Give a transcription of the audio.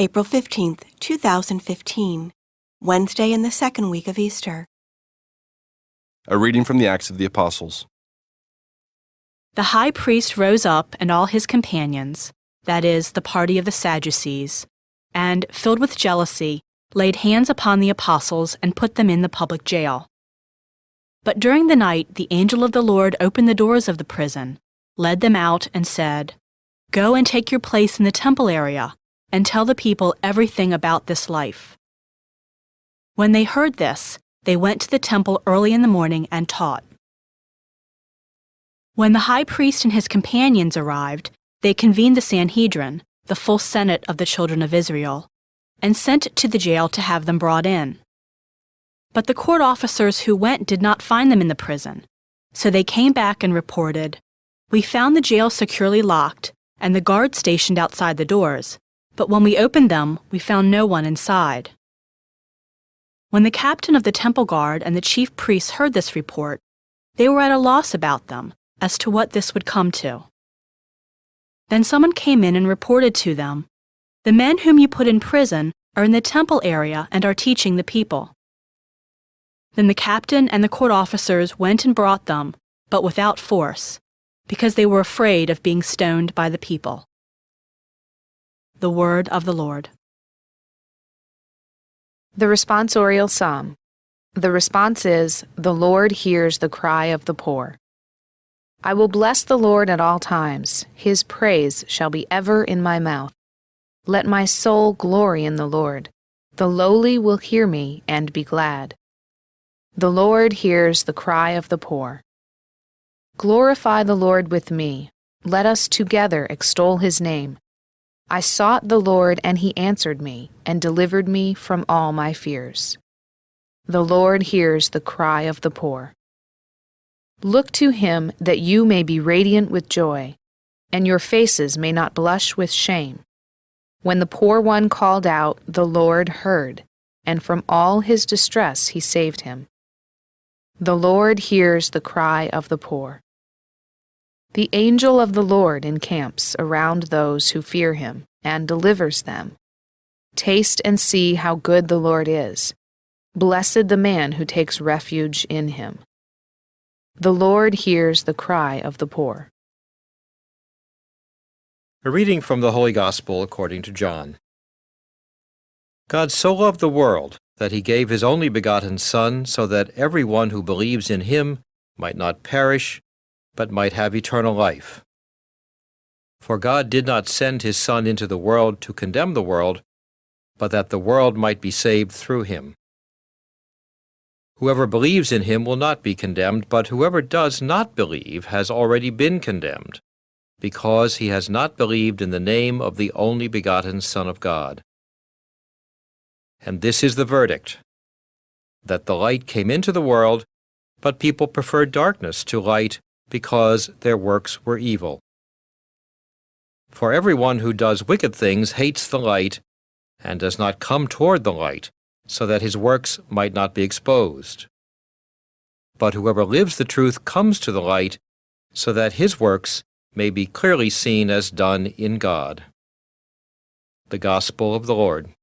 April 15th, 2015, Wednesday in the second week of Easter. A reading from the Acts of the Apostles. The high priest rose up and all his companions, that is, the party of the Sadducees, and, filled with jealousy, laid hands upon the apostles and put them in the public jail. But during the night the angel of the Lord opened the doors of the prison, led them out, and said, "Go and take your place in the temple area, and tell the people everything about this life." When they heard this, they went to the temple early in the morning and taught. When the high priest and his companions arrived, they convened the Sanhedrin, the full Senate of the children of Israel, and sent to the jail to have them brought in. But the court officers who went did not find them in the prison, so they came back and reported, "We found the jail securely locked and the guards stationed outside the doors, but when we opened them, we found no one inside." When the captain of the temple guard and the chief priests heard this report, they were at a loss about them as to what this would come to. Then someone came in and reported to them, "The men whom you put in prison are in the temple area and are teaching the people." Then the captain and the court officers went and brought them, but without force, because they were afraid of being stoned by the people. The word of the Lord. The responsorial psalm. The response is, "The Lord hears the cry of the poor." I will bless the Lord at all times. His praise shall be ever in my mouth. Let my soul glory in the Lord. The lowly will hear me and be glad. The Lord hears the cry of the poor. Glorify the Lord with me. Let us together extol his name. I sought the Lord, and he answered me, and delivered me from all my fears. The Lord hears the cry of the poor. Look to him that you may be radiant with joy, and your faces may not blush with shame. When the poor one called out, the Lord heard, and from all his distress he saved him. The Lord hears the cry of the poor. The angel of the Lord encamps around those who fear him and delivers them. Taste and see how good the Lord is. Blessed the man who takes refuge in him. The Lord hears the cry of the poor. A reading from the Holy Gospel according to John. God so loved the world that he gave his only begotten Son, so that everyone who believes in him might not perish, but might have eternal life. For God did not send his Son into the world to condemn the world, but that the world might be saved through him. Whoever believes in him will not be condemned, but whoever does not believe has already been condemned, because he has not believed in the name of the only begotten Son of God. And this is the verdict, that the light came into the world, but people preferred darkness to light because their works were evil. For everyone who does wicked things hates the light and does not come toward the light, so that his works might not be exposed. But whoever lives the truth comes to the light, so that his works may be clearly seen as done in God. The Gospel of the Lord.